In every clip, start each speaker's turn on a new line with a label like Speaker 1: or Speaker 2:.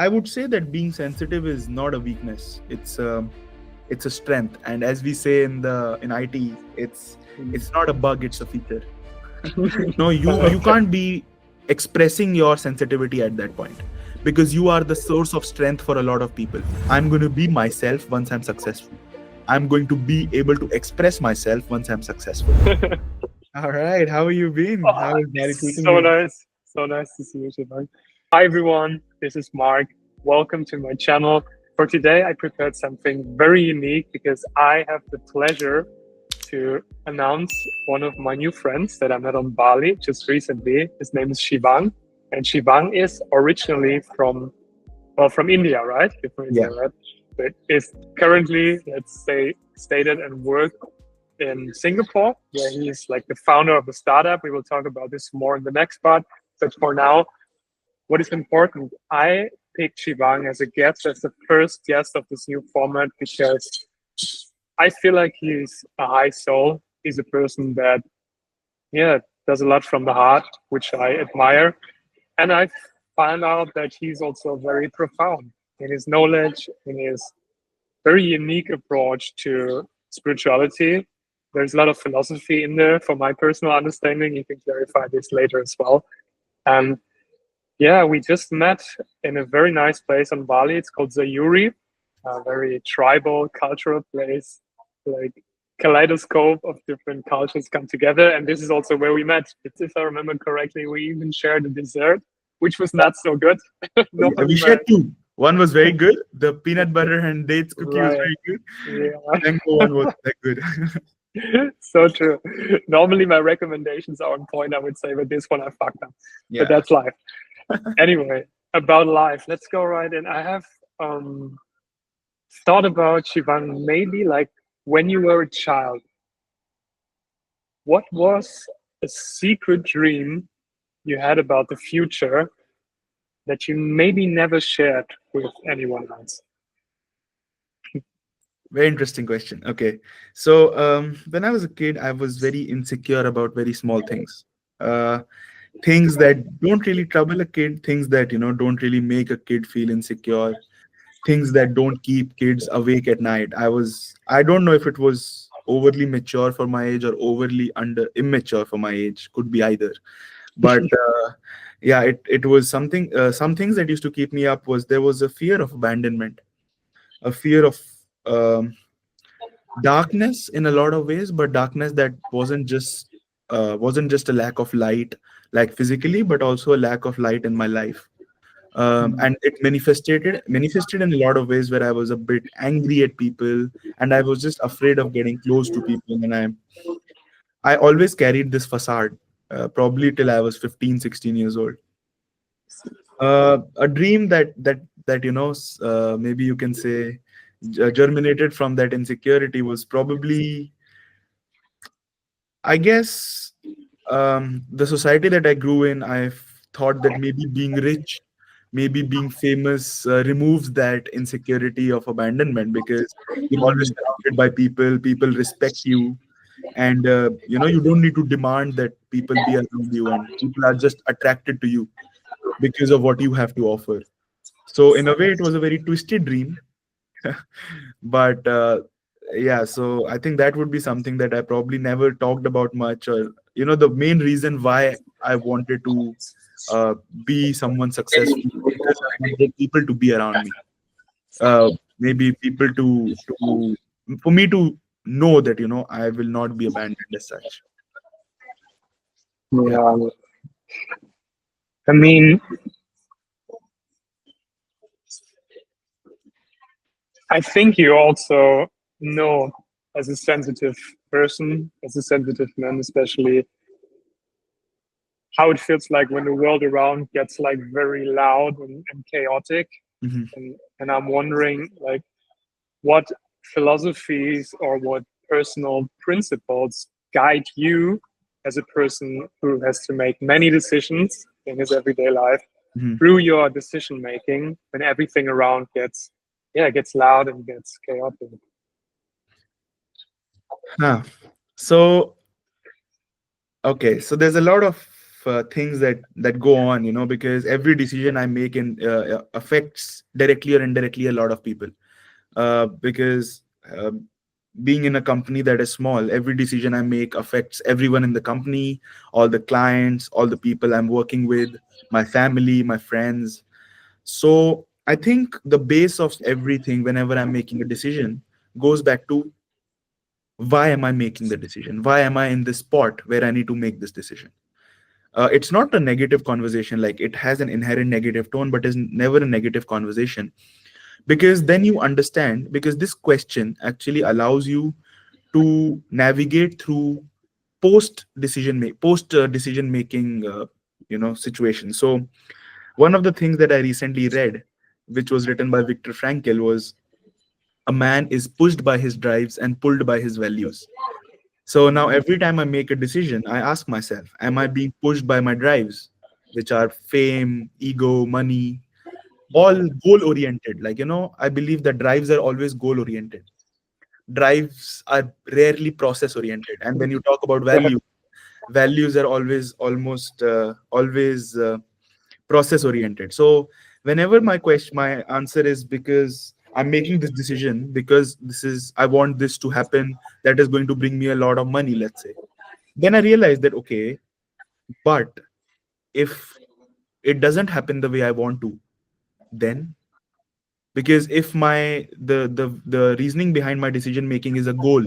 Speaker 1: I would say that being sensitive is not a weakness. It's a strength, and as we say in IT, it's not a bug, it's a feature. No, you can't be expressing your sensitivity at that point, because you are the source of strength for a lot of people. I'm going to be myself once I'm successful. I'm going to be able to express myself once I'm successful. All right, how have you been? How is Bali treating
Speaker 2: So
Speaker 1: you?
Speaker 2: nice. So nice to see you, Shivang. Hi, everyone. This is Mark. Welcome to my channel. For today, I prepared something very unique because I have the pleasure to announce one of my new friends that I met on Bali just recently. His name is Shivang. And Shivang is originally from India, right? You're from
Speaker 1: Yeah.
Speaker 2: India, right? But is currently, let's say, stated and work in Singapore, where he's like the founder of the startup. We will talk about this more in the next part. But for now, what is important, I picked Shivang as a guest, as the first guest of this new format, because I feel like he's a high soul. He's a person that, yeah, does a lot from the heart, which I admire. And I found out that he's also very profound in his knowledge, in his very unique approach to spirituality. There's a lot of philosophy in there for my personal understanding. You can clarify this later as well. And yeah, we just met in a very nice place on Bali. It's called Sayuri, a very tribal, cultural place, like kaleidoscope of different cultures come together. And this is also where we met. If I remember correctly, we even shared a dessert, which was not so good.
Speaker 1: We
Speaker 2: Normally, my
Speaker 1: shared two. One was very good. The peanut butter and dates cookie was
Speaker 2: right,
Speaker 1: very good. The
Speaker 2: yeah.
Speaker 1: mango one was that good.
Speaker 2: So true. Normally, my recommendations are on point, I would say, but this one I fucked up. But
Speaker 1: Yeah.
Speaker 2: that's life. Anyway, about life, let's go right in. I have thought about Shivan maybe like when you were a child, what was a secret dream you had about the future that you maybe never shared with anyone else?
Speaker 1: Very interesting question. Okay. So when I was a kid, I was very insecure about very small things. Uh, Things that don't really trouble a kid, things that, don't really make a kid feel insecure, things that don't keep kids awake at night. I don't know if it was overly mature for my age or overly under immature for my age, could be either. But yeah, it was something, some things that used to keep me up was there was a fear of abandonment, a fear of um, darkness in a lot of ways, but darkness that wasn't just a lack of light, like physically, but also a lack of light in my life. And it manifested in a lot of ways where I was a bit angry at people, and I was just afraid of getting close to people. And I always carried this facade, probably till I was 15, 16 years old. A dream that maybe you can say germinated from that insecurity was probably, I guess, the society that I grew in. I've thought that maybe being rich, maybe being famous removes that insecurity of abandonment, because you're always surrounded by people, people respect you, and you don't need to demand that people be around you, and people are just attracted to you because of what you have to offer. So in a way, it was a very twisted dream. But yeah, so I think that would be something that I probably never talked about much, or the main reason why I wanted to uh, be someone successful, because I wanted people to be around me, maybe people to for me to know that I will not be abandoned as such. Yeah.
Speaker 2: Yeah, I mean, I think you also know, as a sensitive person, as a sensitive man, especially, how it feels like when the world around gets like very loud and chaotic.
Speaker 1: Mhm.
Speaker 2: And I'm wondering, like, what philosophies or what personal principles guide you as a person who has to make many decisions in his everyday life
Speaker 1: Mhm.
Speaker 2: through your decision making when everything around gets, yeah, gets loud and gets chaotic.
Speaker 1: Huh. So okay, so there's a lot of things that go on, because every decision I make affects directly or indirectly a lot of people. Because being in a company that is small, every decision I make affects everyone in the company, all the clients, all the people I'm working with, my family, my friends. So I think the base of everything, whenever I'm making a decision, goes back to, why am I making the decision? Why am I in this spot where I need to make this decision? It's not a negative conversation. Like, it has an inherent negative tone, but is never a negative conversation, because then you understand, because this question actually allows you to navigate through post decision making situation. So one of the things that I recently read, which was written by Viktor Frankl, was, a man is pushed by his drives and pulled by his values. So now every time I make a decision, I ask myself, am I being pushed by my drives, which are fame, ego, money, all goal oriented? Like, I believe that drives are always goal oriented. Drives are rarely process oriented. And when you talk about
Speaker 2: Yeah.
Speaker 1: values are always process oriented. So whenever my answer is, because I'm making this decision because I want this to happen, that is going to bring me a lot of money, let's say, then I realize that, okay, but if it doesn't happen the way I want to, then, because if the reasoning behind my decision making is a goal,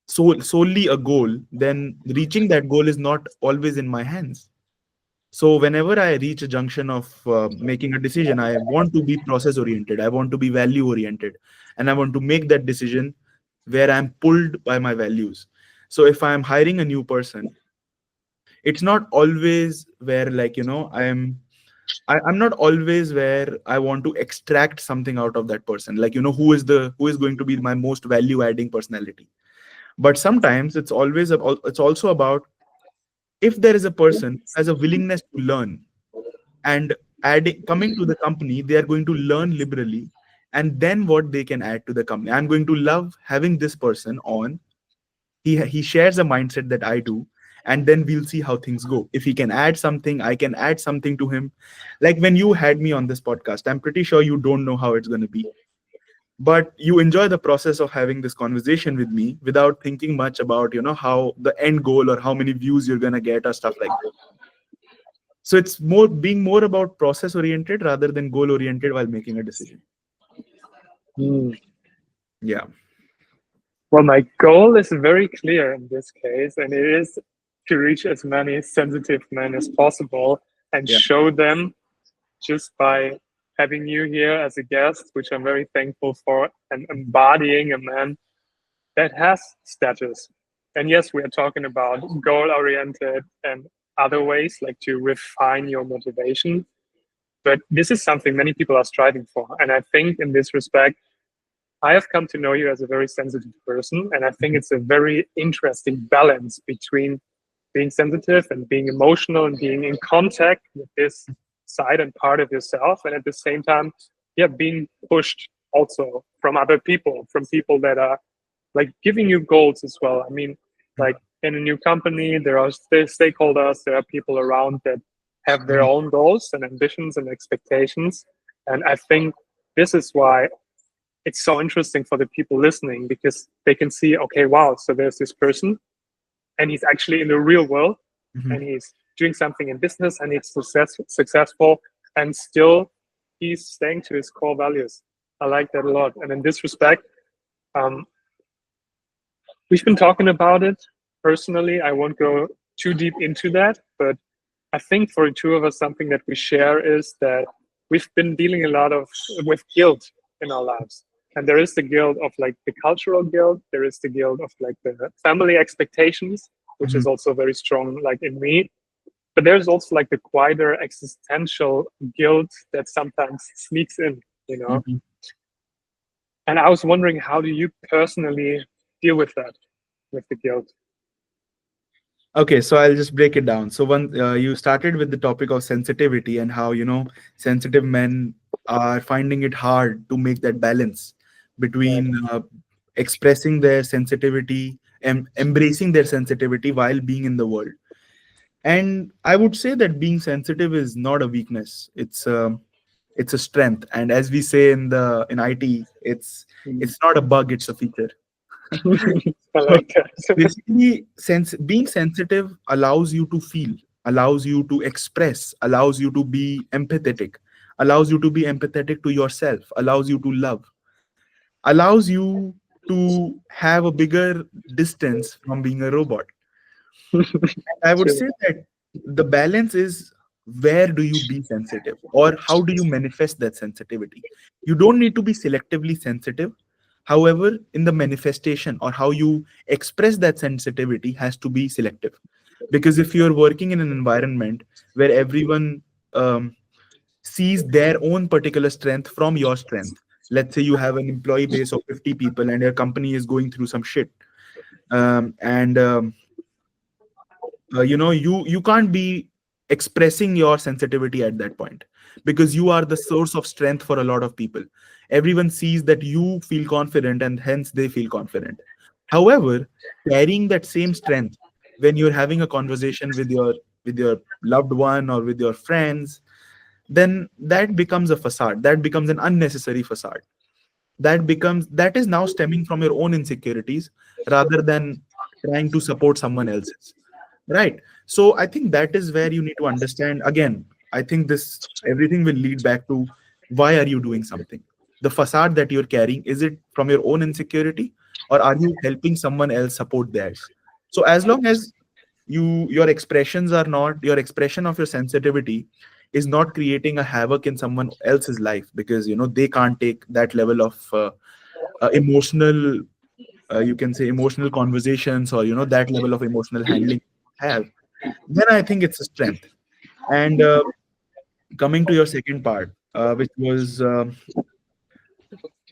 Speaker 1: solely a goal, then reaching that goal is not always in my hands. So whenever I reach a junction of making a decision, I want to be process oriented, I want to be value oriented, and I want to make that decision where I'm pulled by my values. So if I'm hiring a new person, it's not always where, like, I'm not always where I want to extract something out of that person, like, who is going to be my most value adding personality. But sometimes it's also about, if there is a person who has a willingness to learn, and adding coming to the company, they are going to learn liberally, and then what they can add to the company, I'm going to love having this person on. He shares a mindset that I do, and then we'll see how things go. If he can add something, I can add something to him. Like, when you had me on this podcast, I'm pretty sure you don't know how it's going to be, but you enjoy the process of having this conversation with me without thinking much about, how the end goal or how many views you're going to get or stuff like that. So it's more about process oriented rather than goal oriented while making a decision.
Speaker 2: Hmm.
Speaker 1: Yeah.
Speaker 2: Well, my goal is very clear in this case, and it is to reach as many sensitive men as possible and
Speaker 1: Yeah.
Speaker 2: show them, just by having you here as a guest, which I'm very thankful for, and embodying a man that has status. And yes, we are talking about goal oriented and other ways, like to refine your motivation. But this is something many people are striving for. And I think in this respect, I have come to know you as a very sensitive person. And I think it's a very interesting balance between being sensitive and being emotional and being in contact with this side and part of yourself. And at the same time, yeah, being pushed also from other people, from people that are like giving you goals as well. I mean, like in a new company, there are stakeholders, there are people around that have their
Speaker 1: Mhm.
Speaker 2: own goals and ambitions and expectations. And I think this is why it's so interesting for the people listening, because they can see, okay, wow, so there's this person and he's actually in the real world and
Speaker 1: Mhm.
Speaker 2: he's doing something in business and he's successful, and still he's staying to his core values. I like that a lot. And in this respect, um, we've been talking about it personally. I won't go too deep into that, but I think for the two of us, something that we share is that we've been dealing a lot of with guilt in our lives. And there is the guilt of like the cultural guilt. There is the guilt of like the family expectations, which is
Speaker 1: Mhm.
Speaker 2: also very strong, like in me. But there's also like the quieter existential guilt that sometimes sneaks in, you know.
Speaker 1: Mhm.
Speaker 2: And I was wondering, how do you personally deal with that, with the guilt?
Speaker 1: Okay, so I'll just break it down. So one, you started with the topic of sensitivity and how, sensitive men are finding it hard to make that balance
Speaker 2: Right.
Speaker 1: between expressing their sensitivity and embracing their sensitivity while being in the world. And I would say that being sensitive is not a weakness, it's a strength. And as we say in the in IT, it's not a bug, it's a feature.
Speaker 2: I
Speaker 1: So
Speaker 2: like that.
Speaker 1: basically, being sensitive allows you to feel, allows you to express, allows you to be empathetic, allows you to be empathetic to yourself, allows you to love, allows you to have a bigger distance from being a robot. I would
Speaker 2: True.
Speaker 1: say that the balance is, where do you be sensitive or how do you manifest that sensitivity? You don't need to be selectively sensitive. However, in the manifestation or how you express that sensitivity has to be selective. Because if you're working in an environment where everyone sees their own particular strength from your strength, let's say you have an employee base of 50 people and your company is going through some shit, and you can't be expressing your sensitivity at that point, because you are the source of strength for a lot of people. Everyone sees that you feel confident and hence they feel confident. However, carrying that same strength when you're having a conversation with your loved one or with your friends, then that becomes a facade, that becomes an unnecessary facade, that is now stemming from your own insecurities rather than trying to support someone else's. Right. So I think that is where you need to understand. Again, I think this everything will lead back to, why are you doing something? The facade that you're carrying, is it from your own insecurity or are you helping someone else support theirs? So as long as your expressions are not, your expression of your sensitivity is not creating a havoc in someone else's life, because they can't take that level of emotional, you can say emotional conversations, or that level of emotional handling have, then I think it's a strength. And coming to your second part, which was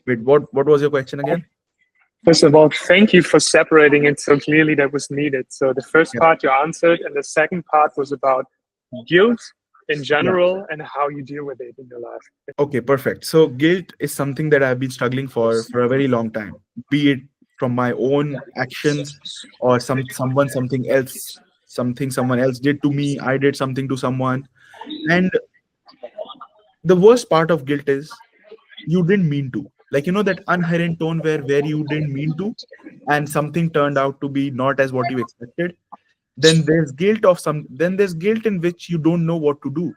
Speaker 1: wait, what was your question again?
Speaker 2: First of all, thank you for separating it so clearly that was needed. So the first
Speaker 1: Yeah,
Speaker 2: part you answered, and the second part was about guilt in
Speaker 1: yeah.
Speaker 2: general and how you deal with it in your life.
Speaker 1: Okay, perfect. So guilt is something that I've been struggling for a very long time, be it from my own actions or something else, something someone else did to me, I did something to someone. And the worst part of guilt is, you didn't mean to, like, that inherent tone where you didn't mean to, and something turned out to be not as what you expected. Then there's guilt in which you don't know what to do,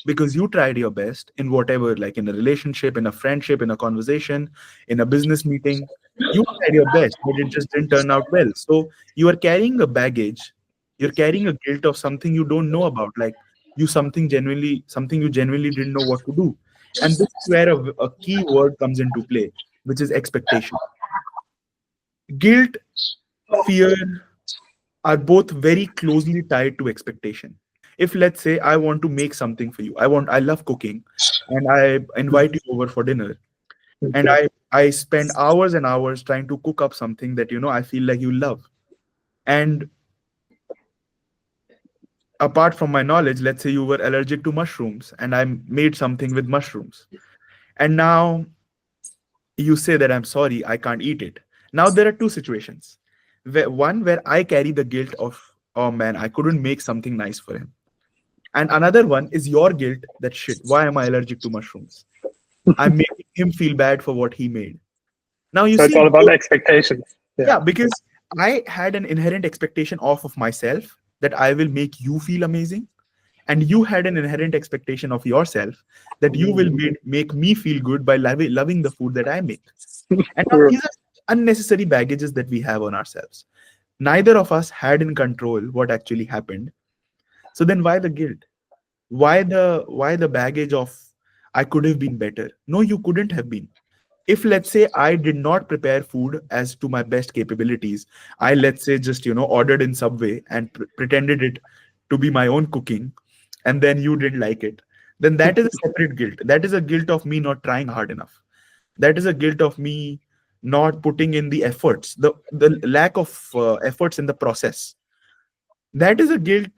Speaker 1: because you tried your best in whatever, like in a relationship, in a friendship, in a conversation, in a business meeting. You tried your best, but it just didn't turn out well. So you are carrying a baggage, you're carrying a guilt of something you don't know about, like something you genuinely didn't know what to do. And this is where a key word comes into play, which is expectation. Guilt, fear are both very closely tied to expectation. If, let's say, I want to make something for you, I love cooking, and I invite you over for dinner, and
Speaker 2: Okay.
Speaker 1: I spend hours and hours trying to cook up something that I feel like you love. And apart from my knowledge, let's say you were allergic to mushrooms and I made something with mushrooms, and now you say that, I'm sorry, I can't eat it. Now there are two situations. One where I carry the guilt of, oh man, I couldn't make something nice for him. And another one is your guilt that, shit, why am I allergic to mushrooms? I'm making him feel bad for what he made. Now you
Speaker 2: So it's
Speaker 1: see,
Speaker 2: all about expectations. Yeah.
Speaker 1: yeah, because I had an inherent expectation of myself that I will make you feel amazing, and you had an inherent expectation of yourself that you will make me feel good by loving the food that I make. And now
Speaker 2: True.
Speaker 1: these are unnecessary baggages that we have on ourselves. Neither of us had in control what actually happened. So then why the guilt? Why the baggage of, I could have been better? No, you couldn't have been. If, let's say, I did not prepare food as to my best capabilities, I, let's say, just ordered in Subway and pretended it to be my own cooking, and then you didn't like it, then that is a separate guilt. That is a guilt of me not trying hard enough. That is a guilt of me not putting in the efforts, the lack of efforts in the process. That is a guilt.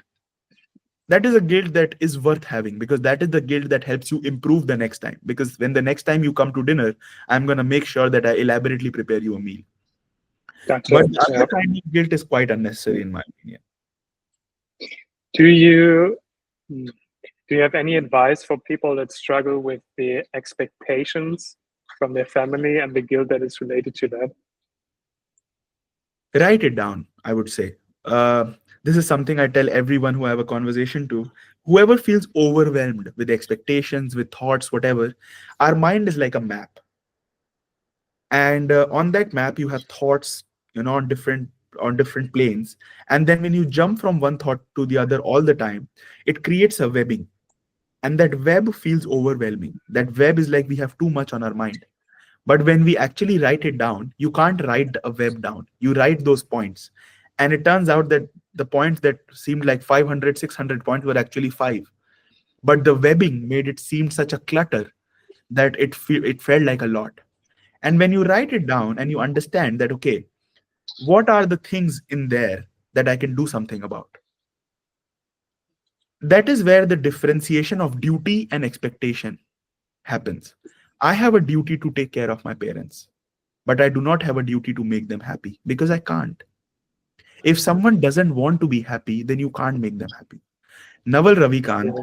Speaker 1: That is a guilt that is worth having, because that is the guilt that helps you improve the next time. Because when the next time you come to dinner, I'm going to make sure that I elaborately prepare you a meal.
Speaker 2: Gotcha.
Speaker 1: But the
Speaker 2: Yeah.
Speaker 1: other kind of guilt is quite unnecessary, in my opinion.
Speaker 2: Do you do you have any advice for people that struggle with the expectations from their family and the guilt that is related to that?
Speaker 1: Write it down, I would say. uh, this is something I tell everyone who I have a conversation to. Whoever feels overwhelmed with expectations, with thoughts, whatever, our mind is like a map. And on that map you have thoughts, on different planes. And then when you jump from one thought to the other all the time, it creates a webbing. And that web feels overwhelming. That web is like we have too much on our mind. But when we actually write it down, you can't write a web down. You write those points. And it turns out that the points that seemed like 500, 600 points were actually five. But the webbing made it seem such a clutter that it felt like a lot. And when you write it down and you understand that, okay, what are the things in there that I can do something about? That is where the differentiation of duty and expectation happens. I have a duty to take care of my parents, but I do not have a duty to make them happy because I can't. If someone doesn't want to be happy, then you can't make them happy. Naval Ravikant,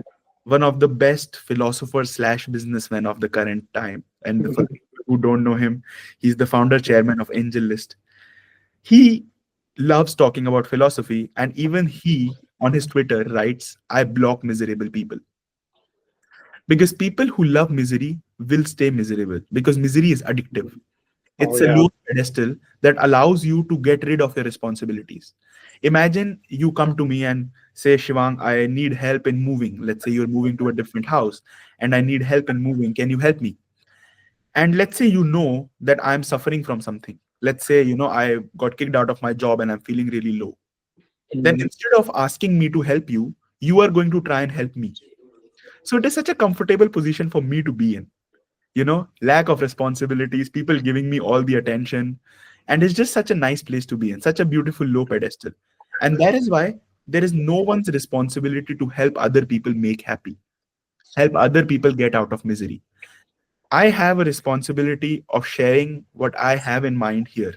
Speaker 1: one of the best philosophers slash businessmen of the current time, and for the people who don't know him, he's the founder chairman of Angel List. He loves talking about philosophy, and even he on his Twitter writes, I block miserable people. Because people who love misery will stay miserable because misery is addictive.
Speaker 2: Oh
Speaker 1: It's a
Speaker 2: yeah.
Speaker 1: low pedestal that allows you to get rid of your responsibilities. Imagine you come to me and say, Shivang, I need help in moving. Let's say you're moving to a different house and I need help in moving. Can you help me? And let's say you know that I'm suffering from something. Let's say, I got kicked out of my job and I'm feeling really low. Then
Speaker 2: Mm.
Speaker 1: instead of asking me to help you, you are going to try and help me. So it is such a comfortable position for me to be in. Lack of responsibilities, people giving me all the attention. And it's just such a nice place to be in, such a beautiful low pedestal. And that is why there is no one's responsibility to help other people make happy, help other people get out of misery. I have a responsibility of sharing what I have in mind here,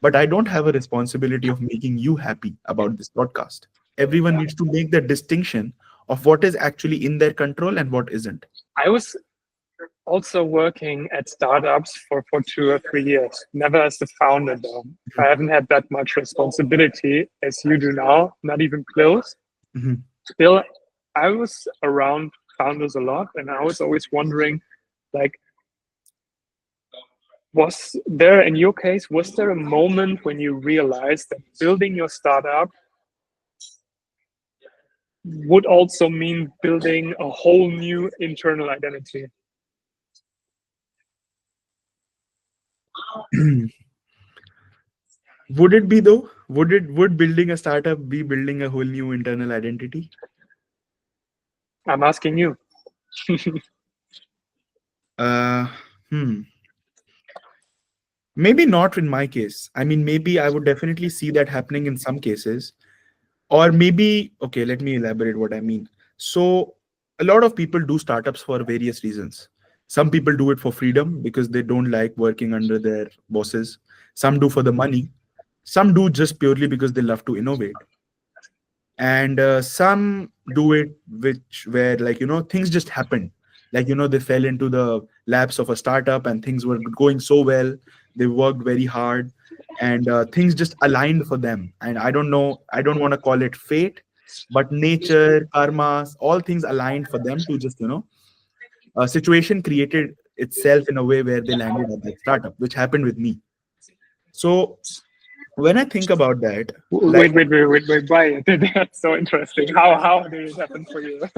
Speaker 1: but I don't have a responsibility of making you happy about this podcast. Everyone needs to make that distinction of what is actually in their control and what isn't.
Speaker 2: I was also working at startups for 2 or 3 years, never as the founder though. I haven't had that much responsibility as you do now, not even close.
Speaker 1: Mhm.
Speaker 2: Still, I was around founders a lot and I was always wondering, like, was there, in your case, was there a moment when you realized that building your startup would also mean building a whole new internal identity?
Speaker 1: Would it be though? Would building a startup be building a whole new internal identity?
Speaker 2: I'm asking you.
Speaker 1: Uh, hmm. Maybe not in my case. I mean, maybe I would definitely see that happening in some cases. Or maybe, okay, let me elaborate what I mean. So, a lot of people do startups for various reasons. Some people do it for freedom because they don't like working under their bosses. Some do for the money. Some do just purely because they love to innovate. And some do it which where, like, things just happened. Like, they fell into the laps of a startup and things were going so well. They worked very hard and things just aligned for them. And I don't know, I don't want to call it fate, but nature, karma, all things aligned for them to just, a situation created itself in a way where they landed at that startup, which happened with me. So when I think about that, like,
Speaker 2: Wait, why? That's so interesting. How did it happen for you?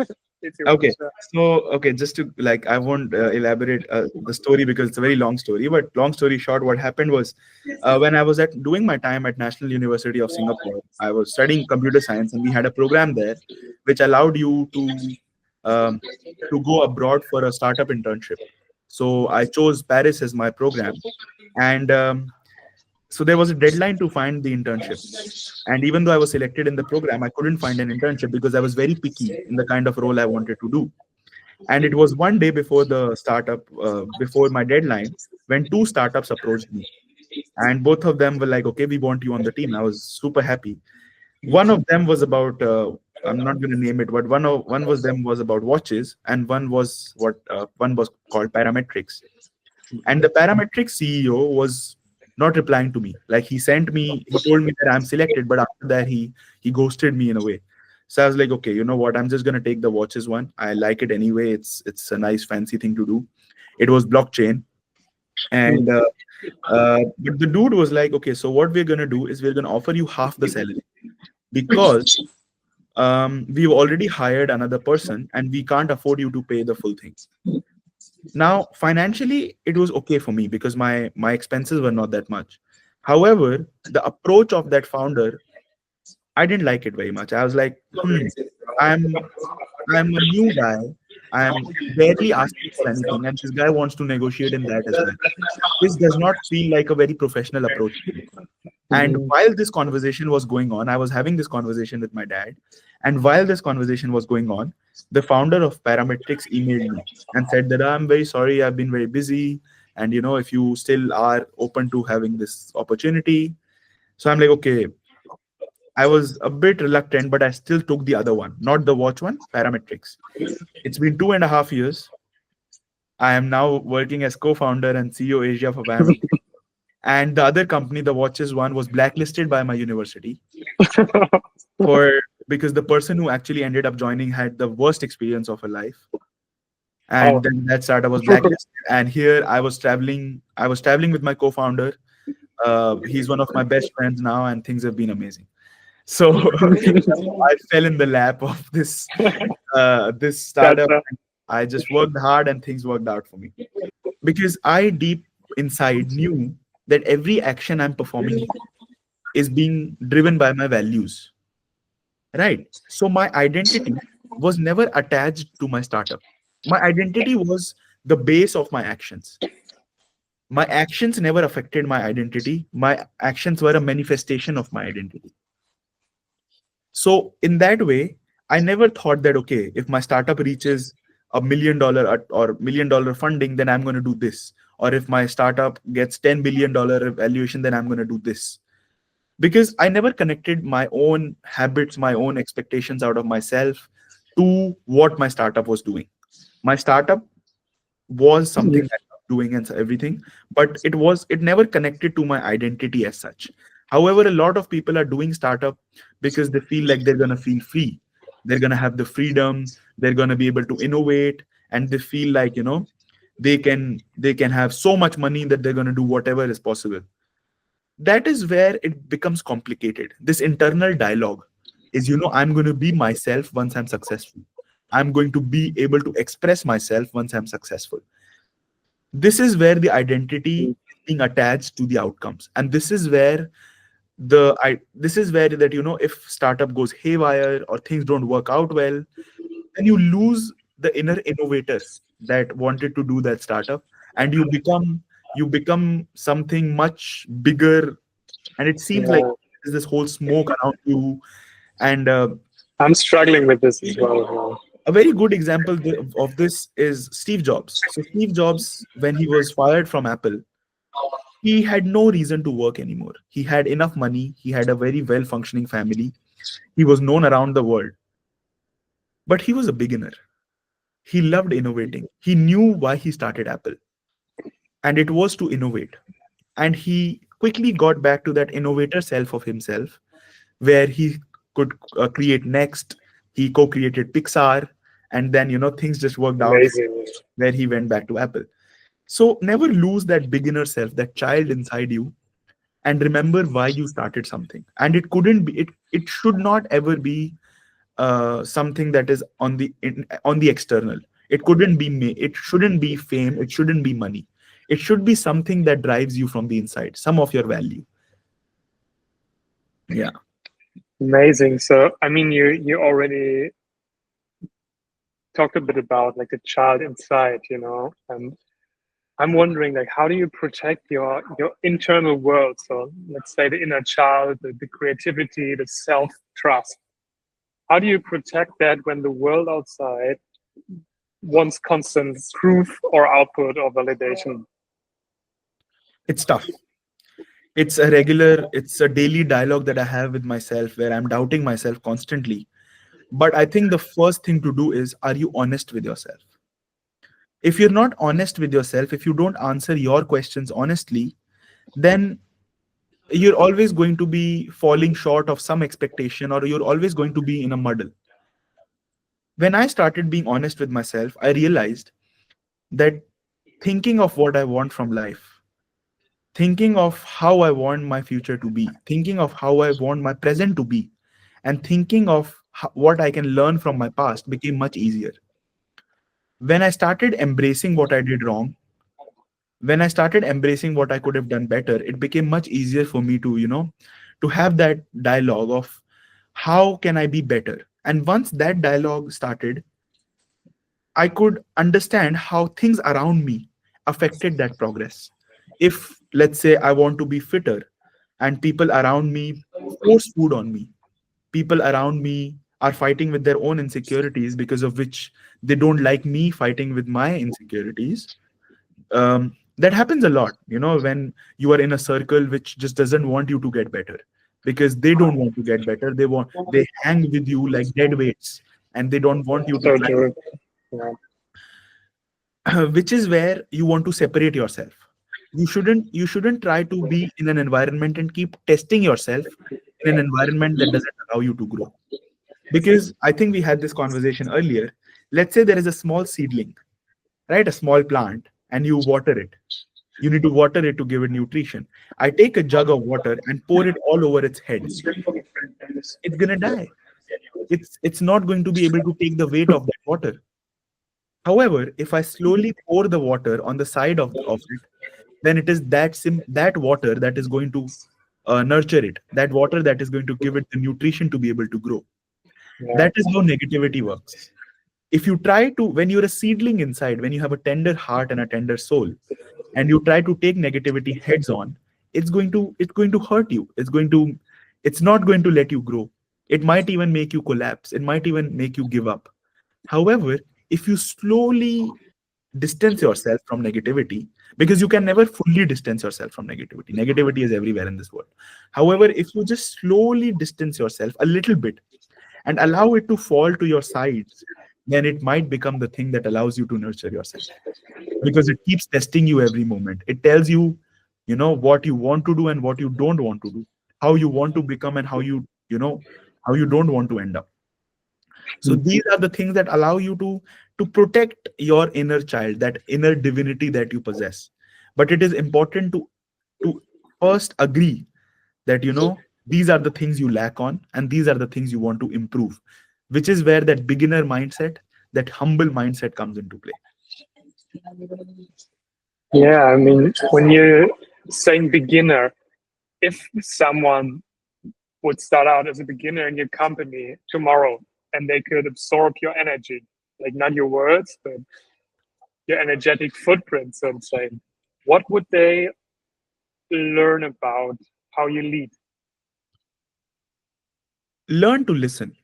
Speaker 2: If you want to
Speaker 1: okay,
Speaker 2: share.
Speaker 1: so okay, just to, like, I won't elaborate the story because it's a very long story. But long story short, what happened was, when I was at doing my time at National University of Singapore, I was studying computer science, and we had a program there which allowed you um, to go abroad for a startup internship. So I chose Paris as my program, and so there was a deadline to find the internship. And even though I was selected in the program, I couldn't find an internship because I was very picky in the kind of role I wanted to do. And it was one day before the startup, before my deadline, when two startups approached me. And both of them were like, okay, we want you on the team. I was super happy. One of them was about I'm not going to name it, but one was them was about watches, and one was called parametrics. And the parametric CEO was not replying to me. Like he told me that I'm selected, but after that he ghosted me in a way. So I was like, okay, you know what? I'm just gonna take the watches one. I like it anyway. It's a nice fancy thing to do. It was blockchain, and but the dude was like, okay, so what we're gonna do is we're gonna offer you half the salary because we've already hired another person and we can't afford you to pay the full thing. Now, financially, it was okay for me because my expenses were not that much. However, the approach of that founder, I didn't like it very much. I was like, I'm I'm a new guy. I'm barely asking for anything, and this guy wants to negotiate in that as well. This does not feel like a very professional approach. And
Speaker 2: Mhm.
Speaker 1: while this conversation was going on, I was having this conversation with my dad. And while this conversation was going on, the founder of Parametrics emailed me and said that I'm very sorry, I've been very busy. And if you still are open to having this opportunity. So I'm like, okay, I was a bit reluctant, but I still took the other one, not the watch one, Parametrics. It's been 2.5 years. I am now working as co-founder and CEO Asia for Parametrics. And the other company, the watches one, was blacklisted by my university for because the person who actually ended up joining had the worst experience of her life, and
Speaker 2: Oh.
Speaker 1: then that startup was blacklisted. And here I was traveling with my co-founder. He's one of my best friends now, and things have been amazing. So I fell in the lap of this startup.
Speaker 2: Gotcha.
Speaker 1: I just worked hard and things worked out for me because I deep inside knew that every action I'm performing is being driven by my values. Right. So my identity was never attached to my startup. My identity was the base of my actions. My actions never affected my identity. My actions were a manifestation of my identity. So in that way, I never thought that, okay, if my startup reaches $1 million or $1 million funding, then I'm going to do this. Or if my startup gets $10 billion valuation, then I'm going to do this. Because I never connected my own habits, my own expectations out of myself to what my startup was doing. My startup was something that I was doing and everything, but it never connected to my identity as such. However, a lot of people are doing startup because they feel like they're gonna feel free. They're gonna have the freedom, they're gonna be able to innovate, and they feel like they can have so much money that they're gonna do whatever is possible. That is where it becomes complicated. This internal dialogue is, I'm going to be myself once I'm successful. I'm going to be able to express myself once I'm successful. This is where the identity is being attached to the outcomes. And this is where that, if startup goes haywire or things don't work out well, then you lose the inner innovator that wanted to do that startup, and you become something much bigger, and it seems like
Speaker 2: Yeah.
Speaker 1: there's this whole smoke around you. And
Speaker 2: I'm struggling with this as well now.
Speaker 1: a very good example of this is Steve Jobs. So Steve Jobs, when he was fired from Apple, he had no reason to work anymore. He had enough money, he had a very well functioning family, he was known around the world, but he was a beginner. He loved innovating. He knew why he started Apple, and it was to innovate. And he quickly got back to that innovator self of himself, where he could create Next. He co-created Pixar, and then things just worked out
Speaker 2: Amazing.
Speaker 1: where he went back to Apple. So never lose that beginner self, that child inside you, and remember why you started something. And it couldn't be it. It should not ever be something that is on the external. It couldn't be it shouldn't be fame. It shouldn't be money. It should be something that drives you from the inside, some of your value. Yeah.
Speaker 2: Amazing. So, I mean, you already talked a bit about like the child inside, and I'm wondering like how do you protect your internal world? So let's say the inner child, the creativity, the self trust. How do you protect that when the world outside wants constant proof or output or validation?
Speaker 1: It's tough. It's a daily dialogue that I have with myself, where I'm doubting myself constantly. But I think the first thing to do is, are you honest with yourself? If you're not honest with yourself, if you don't answer your questions honestly, then you're always going to be falling short of some expectation, or you're always going to be in a muddle. When I started being honest with myself, I realized that thinking of what I want from life, thinking of how I want my future to be, thinking of how I want my present to be, and thinking of what I can learn from my past became much easier. When I started embracing what I did wrong, when I started embracing what I could have done better, it became much easier for me to, to have that dialogue of how can I be better. And once that dialogue started, I could understand how things around me affected that progress. If, let's say, I want to be fitter and people around me force food on me, people around me are fighting with their own insecurities, because of which they don't like me fighting with my insecurities. That happens a lot, when you are in a circle which just doesn't want you to get better, because they don't want to get better. They hang with you like dead weights, and they don't want you to
Speaker 2: So
Speaker 1: climb.
Speaker 2: true. Yeah.
Speaker 1: Which is where you want to separate yourself. You shouldn't try to be in an environment and keep testing yourself in an environment that doesn't allow you to grow. Because I think we had this conversation earlier. Let's say there is a small seedling, right? A small plant, and you water it. You need to water it to give it nutrition. I take a jug of water and pour it all over its head. It's gonna die. It's not going to be able to take the weight of that water. However, if I slowly pour the water on the side of it, then it is that water that is going to nurture it. That water that is going to give it the nutrition to be able to grow.
Speaker 2: Yeah.
Speaker 1: That is how negativity works. If you try to, when you're a seedling inside, when you have a tender heart and a tender soul, and you try to take negativity heads on, it's going to hurt you. It's not going to let you grow. It might even make you collapse. It might even make you give up. However, if you slowly distance yourself from negativity, because you can never fully distance yourself from negativity. Negativity is everywhere in this world. However, if you just slowly distance yourself a little bit and allow it to fall to your sides, then it might become the thing that allows you to nurture yourself, because it keeps testing you every moment. It tells you, what you want to do and what you don't want to do, how you want to become and how you don't want to end up. So these are the things that allow you to protect your inner child, that inner divinity that you possess. But it is important to first agree that these are the things you lack on, and these are the things you want to improve, which is where that beginner mindset, that humble mindset comes into play.
Speaker 2: Yeah, I mean, when you're saying beginner, if someone would start out as a beginner in your company tomorrow and they could absorb your energy, like not your words, but your energetic footprint, so to say, what would they learn about how you lead?
Speaker 1: Learn to listen.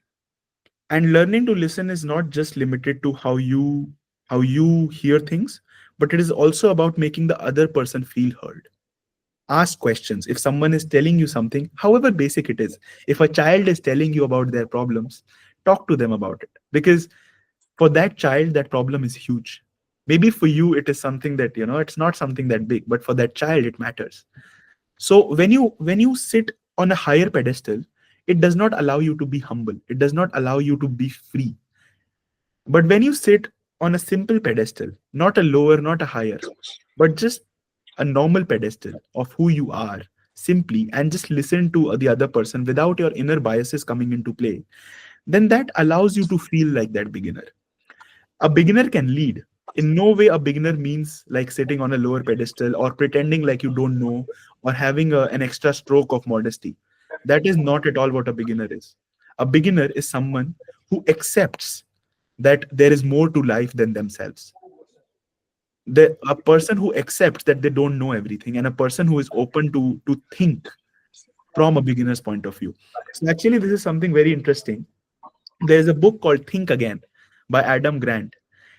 Speaker 1: And learning to listen is not just limited to how you hear things, but it is also about making the other person feel heard. Ask questions. If someone is telling you something, however basic it is, if a child is telling you about their problems, talk to them about it, because for that child that problem is huge. Maybe for you it is something that it's not something that big, but for that child it matters. So when you sit on a higher pedestal, it does not allow you to be humble, it does not allow you to be free. But when you sit on a simple pedestal, not a lower, not a higher, but just a normal pedestal of who you are, simply, and just listen to the other person without your inner biases coming into play, then that allows you to feel like that beginner. A beginner can lead. In no way a beginner means like sitting on a lower pedestal or pretending like you don't know, or having an extra stroke of modesty. That is not at all what a beginner is. A beginner is someone who accepts that there is more to life than themselves. A person who accepts that they don't know everything, and a person who is open to think from a beginner's point of view. So actually, this is something very interesting. There's a book called Think Again by Adam Grant.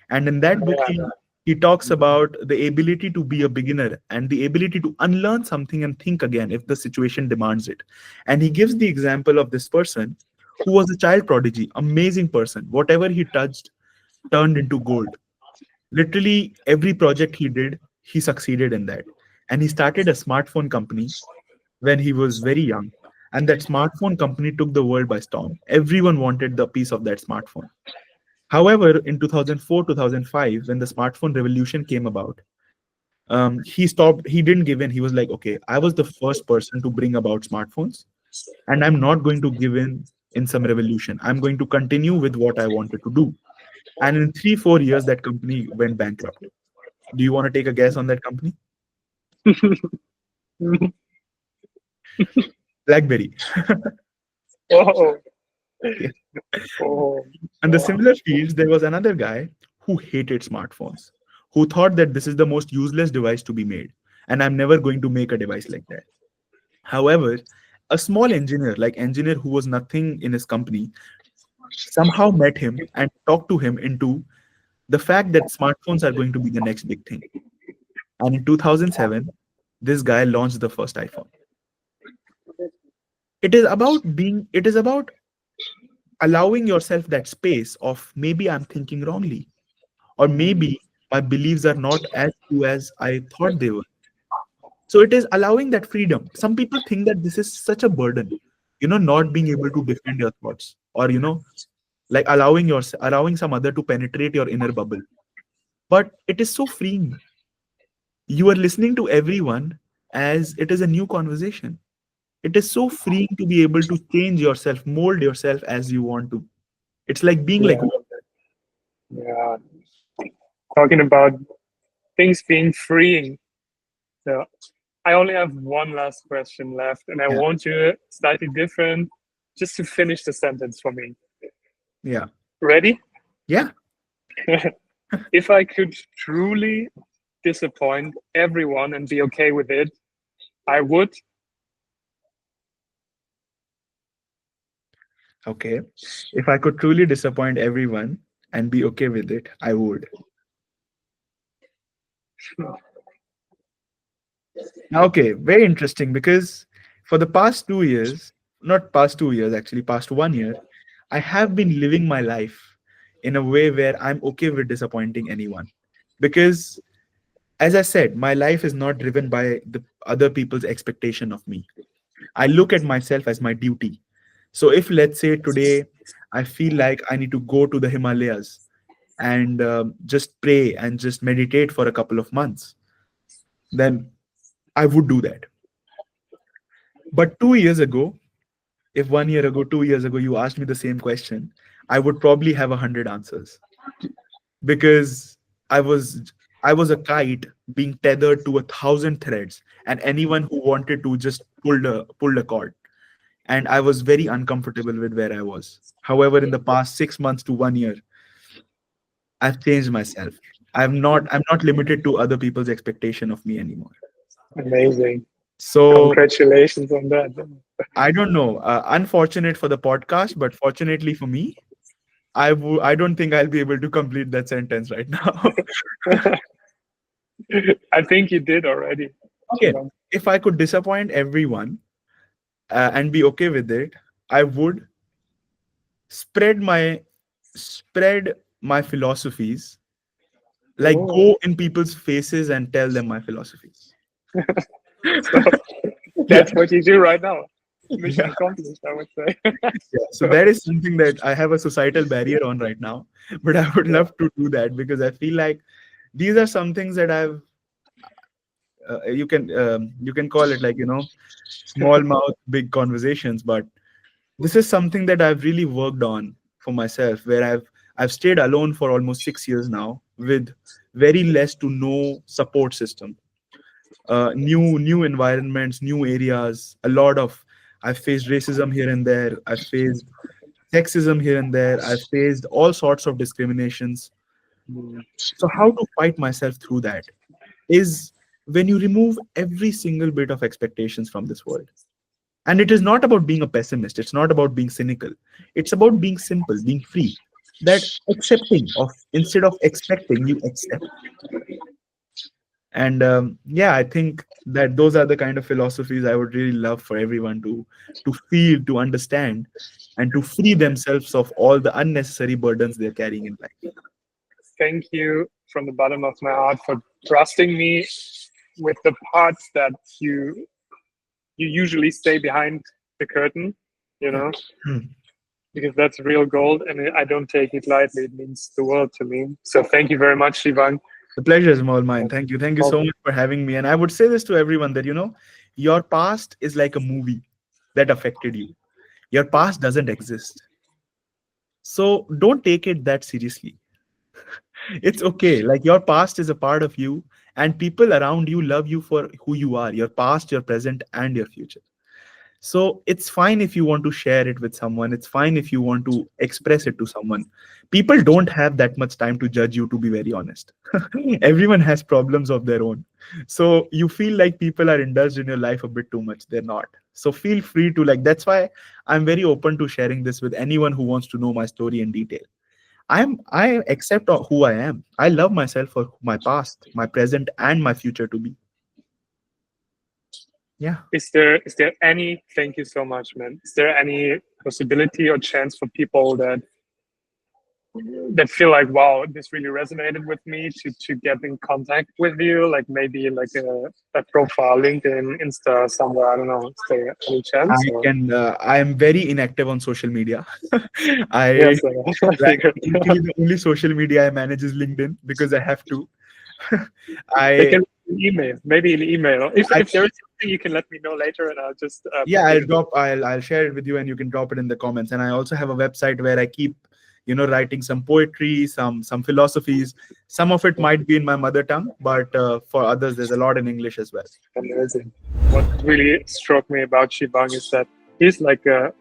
Speaker 1: And in that book,
Speaker 2: Yeah,
Speaker 1: he talks about the ability to be a beginner and the ability to unlearn something and think again if the situation demands it. And he gives the example of this person who was a child prodigy, amazing person. Whatever he touched turned into gold. Literally every project he did, he succeeded in that. And he started a smartphone company when he was very young. And that smartphone company took the world by storm. Everyone wanted the piece of that smartphone. However, in 2004, 2005, when the smartphone revolution came about, he stopped, he didn't give in. He was like, okay, I was the first person to bring about smartphones, and I'm not going to give in some revolution. I'm going to continue with what I wanted to do. And in 3, 4 years, that company went bankrupt. Do you want to take a guess on that company? BlackBerry.
Speaker 2: Oh,
Speaker 1: Yeah.
Speaker 2: oh,
Speaker 1: And the
Speaker 2: wow.
Speaker 1: similar fields, there was another guy who hated smartphones, who thought that this is the most useless device to be made, and I'm never going to make a device like that. However, a small engineer, like engineer who was nothing in his company, somehow met him and talked to him into the fact that smartphones are going to be the next big thing. And in 2007, this guy launched the first iPhone. It is about allowing yourself that space of maybe I'm thinking wrongly, or maybe my beliefs are not as true as I thought they were. So it is allowing that freedom. Some people think that this is such a burden, not being able to defend your thoughts, or like allowing some other to penetrate your inner bubble. But it is so freeing. You are listening to everyone as it is a new conversation. It is so freeing to be able to change yourself, mold yourself as you want to. It's like being like
Speaker 2: Yeah, yeah. Talking about things being freeing. So I only have one last question left, and I
Speaker 1: yeah,
Speaker 2: want you slightly different, just to finish the sentence for me.
Speaker 1: yeah,
Speaker 2: Ready?
Speaker 1: yeah.
Speaker 2: If I could truly disappoint everyone and be okay with it, I would.
Speaker 1: Okay. If I could truly disappoint everyone and be okay with it, I would. Okay, very interesting because for the past 2 years, not past 2 years, actually, past 1 year, I have been living my life in a way where I'm okay with disappointing anyone. Because, as I said, my life is not driven by the other people's expectation of me. I look at myself as my duty. So, if let's say today I feel like I need to go to the Himalayas and just pray and just meditate for a couple of months, then I would do that. But 2 years ago, if 1 year ago, 2 years ago, you asked me the same question, I would probably have 100 answers because I was I was a kite being tethered to 1,000 threads, and anyone who wanted to just pulled a cord, and I was very uncomfortable with where I was. However, in the past 6 months to 1 year, I've changed myself. I'm not limited to other people's expectation of me anymore.
Speaker 2: Amazing.
Speaker 1: So
Speaker 2: Congratulations on that.
Speaker 1: I don't know. Unfortunate for the podcast, but fortunately for me, I don't think I'll be able to complete that sentence right now.
Speaker 2: I think you did already,
Speaker 1: Okay,
Speaker 2: Shivang.
Speaker 1: if I could disappoint everyone and be okay with it, I would spread my spread my philosophies, like
Speaker 2: Oh,
Speaker 1: go in people's faces and tell them my philosophies.
Speaker 2: so
Speaker 1: Yeah,
Speaker 2: that's what you do right now. Mission
Speaker 1: yeah,
Speaker 2: accomplished, I would say.
Speaker 1: yeah. So
Speaker 2: So,
Speaker 1: that is something that I have a societal barrier on right now, but I would
Speaker 2: yeah.
Speaker 1: love to do that because I feel like these are some things that you can call it like small mouth big conversations, but this is something that I've really worked on for myself, where I've stayed alone for almost 6 years now with very less to no support system. New environments, new areas, a lot of I've faced racism here and there, I've faced sexism here and there, I've faced all sorts of discriminations.
Speaker 2: Mm,
Speaker 1: So how to fight myself through that is when you remove every single bit of expectations from this world. And it is not about being a pessimist, it's not about being cynical. It's about being simple, being free. That accepting of instead of expecting, you accept. And yeah, I think that those are the kind of philosophies I would really love for everyone to feel, to understand, and to free themselves of all the unnecessary burdens they're carrying in life.
Speaker 2: Thank you from the bottom of my heart for trusting me with the parts that you usually stay behind the curtain, you
Speaker 1: Yeah.
Speaker 2: know,
Speaker 1: Hmm.
Speaker 2: because that's real gold, and I don't take it lightly. It means the world to me. So thank you very much, Shivang.
Speaker 1: The pleasure is all mine. Thank you. Thank you so much for having me. And I would say this to everyone that, your past is like a movie that affected you. Your past doesn't exist. So don't take it that seriously. It's okay. Like your past is a part of you, and people around you love you for who you are, your past, your present, and your future. So it's fine if you want to share it with someone. It's fine if you want to express it to someone. People don't have that much time to judge you, to be very honest. Everyone has problems of their own. So you feel like people are indulged in your life a bit too much. They're not. So feel free to, like, that's why I'm very open to sharing this with anyone who wants to know my story in detail. I accept who I am. I love myself for my past, my present, and my future to be. Yeah.
Speaker 2: Is there any, thank you so much, man. Is there any possibility or chance for people that feel like, wow, this really resonated with me, to get in contact with you, like maybe like a profile, LinkedIn, Insta, somewhere? I don't know. Is there any
Speaker 1: I
Speaker 2: chance? Or
Speaker 1: can. I am very inactive on social media. I
Speaker 2: yes, I
Speaker 1: like
Speaker 2: figured.
Speaker 1: literally the only social media I manage is LinkedIn because I have to.
Speaker 2: They
Speaker 1: I
Speaker 2: can email, maybe an email. If
Speaker 1: I
Speaker 2: if there is something, you can let me know later, and I'll just
Speaker 1: yeah,
Speaker 2: put
Speaker 1: I'll
Speaker 2: it.
Speaker 1: drop. I'll share it with you, and you can drop it in the comments. And I also have a website where I keep, writing some poetry, some philosophies. Some of it might be in my mother tongue, but for others, there's a lot in English as well.
Speaker 2: Amazing. What really struck me about Shivang is that he's like a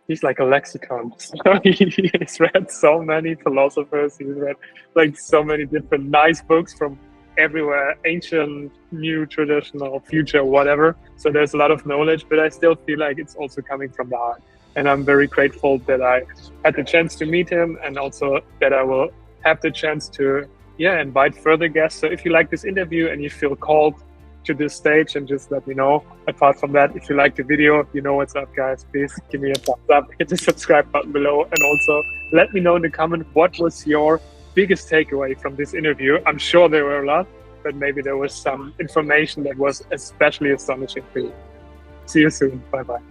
Speaker 2: he's like a lexicon. So he's read so many philosophers. He's read like so many different nice books from everywhere, ancient, new, traditional, future, whatever. So there's a lot of knowledge, but I still feel like it's also coming from the heart. And I'm very grateful that I had the chance to meet him, and also that I will have the chance to, yeah, invite further guests. So if you like this interview and you feel called to this stage, and just let me know. Apart from that, if you like the video, you know what's up, guys. Please give me a thumbs up, hit the subscribe button below, and also let me know in the comment what was your biggest takeaway from this interview. I'm sure there were a lot, but maybe there was some information that was especially astonishing for you. See you soon. Bye bye.